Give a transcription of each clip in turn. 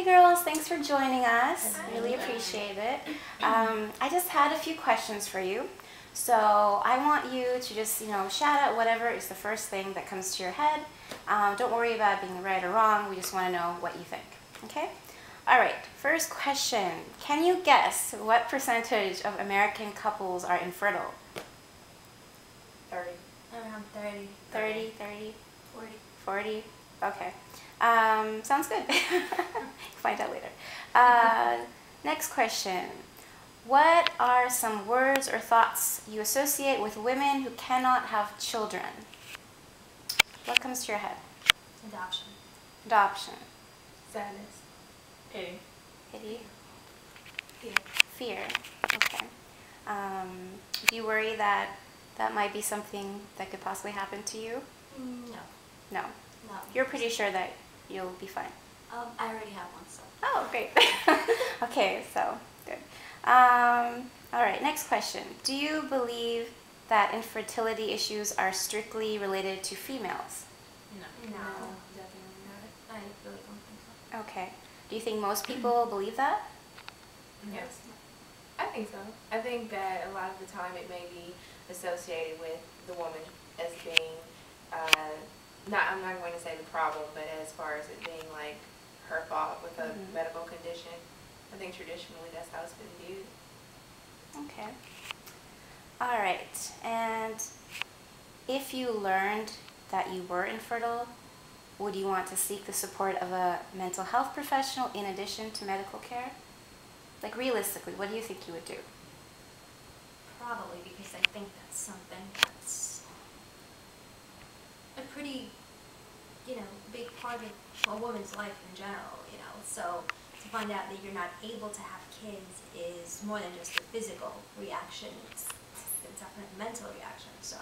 Hey girls, thanks for joining us. Really appreciate it. I just had a few questions for you. So I want you to just, shout out whatever is the first thing that comes to your head. Don't worry about being right or wrong. We just want to know what you think. Okay? All right, first question. Can you guess what percentage of American couples are infertile? 30. Around 30. 30, 30, 40. 40? Okay. Sounds good. Find out later. Next question. What are some words or thoughts you associate with women who cannot have children? What comes to your head? Adoption. Adoption. Sadness. Pity. Pity. Fear. Fear. Okay. Do you worry that that might be something that could possibly happen to you? No. No. No. You're pretty sure that you'll be fine. I already have one, so. Oh, great. Okay, so good. All right, next question. Do you believe that infertility issues are strictly related to females? No. Definitely not. I really don't think so. Okay. Do you think most people believe that? Yes. I think so. I think that a lot of the time it may be associated with the woman as being, I'm not going to say the problem, but as far as it being like her fault with a medical condition. I think traditionally that's how it's been viewed. Okay. All right. And if you learned that you were infertile, would you want to seek the support of a mental health professional in addition to medical care? Like realistically, what do you think you would do? Probably because I think that's something that's a pretty, big part of a woman's life in general, So to find out that you're not able to have kids is more than just a physical reaction. It's definitely a mental reaction. So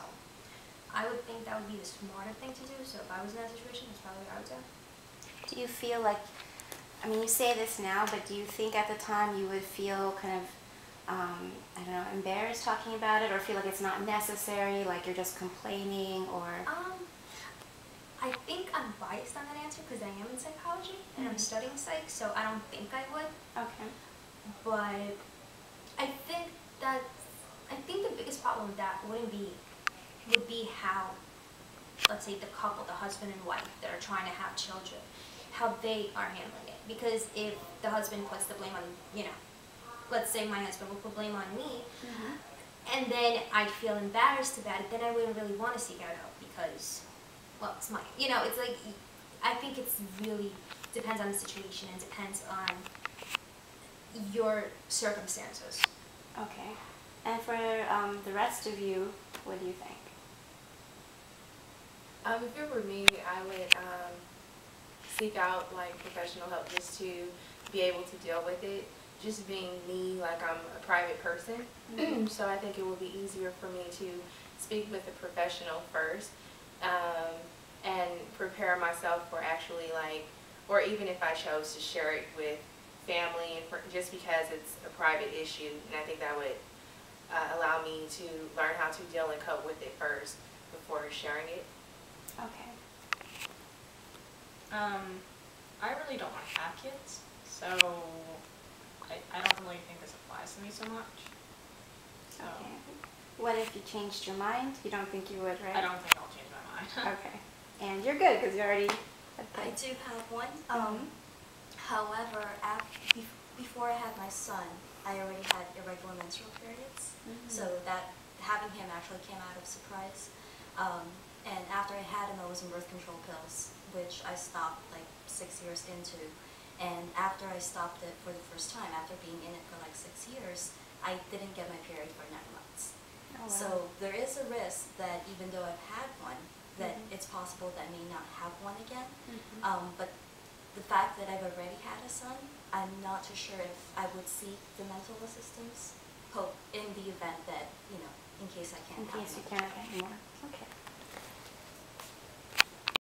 I would think that would be the smarter thing to do. So if I was in that situation, that's probably what I would do. Do you feel like, you say this now, but do you think at the time you would feel kind of, embarrassed talking about it, or feel like it's not necessary, like you're just complaining, or? I think I'm biased on that answer because I am in psychology and I'm studying psych, so I don't think I would. Okay. But I think the biggest problem with that would be how, let's say, the couple, the husband and wife that are trying to have children, how they are handling it. Because if the husband puts the blame on, let's say my husband would put blame on me, and then I'd feel embarrassed about it, then I wouldn't really want to seek out help because, well, it's mine. It's like, I think it's really depends on the situation and depends on your circumstances. Okay. And for the rest of you, what do you think? If it were me, I would seek out like professional help just to be able to deal with it. Just being me, like I'm a private person, so I think it would be easier for me to speak with a professional first and prepare myself for actually or even if I chose to share it with family, and just because it's a private issue, and I think that would allow me to learn how to deal and cope with it first before sharing it. Okay. I really don't want to have kids, so I don't really think this applies to me so much. So Okay. What if you changed your mind? You don't think you would, right? I don't think I'll change my mind. Okay. And you're good because you already had I kids. do have one. However, before I had my son, I already had irregular menstrual periods. So that having him actually came out of surprise. And after I had him, I was on birth control pills, which I stopped like 6 years into. And after I stopped it for the first time, after being in it for like 6 years, I didn't get my period for 9 months. Oh, wow. So there is a risk that even though I've had one, that it's possible that I may not have one again. But the fact that I've already had a son, I'm not too sure if I would seek the mental assistance in the event that, in case I can't In have case you another can't child. anymore. Okay.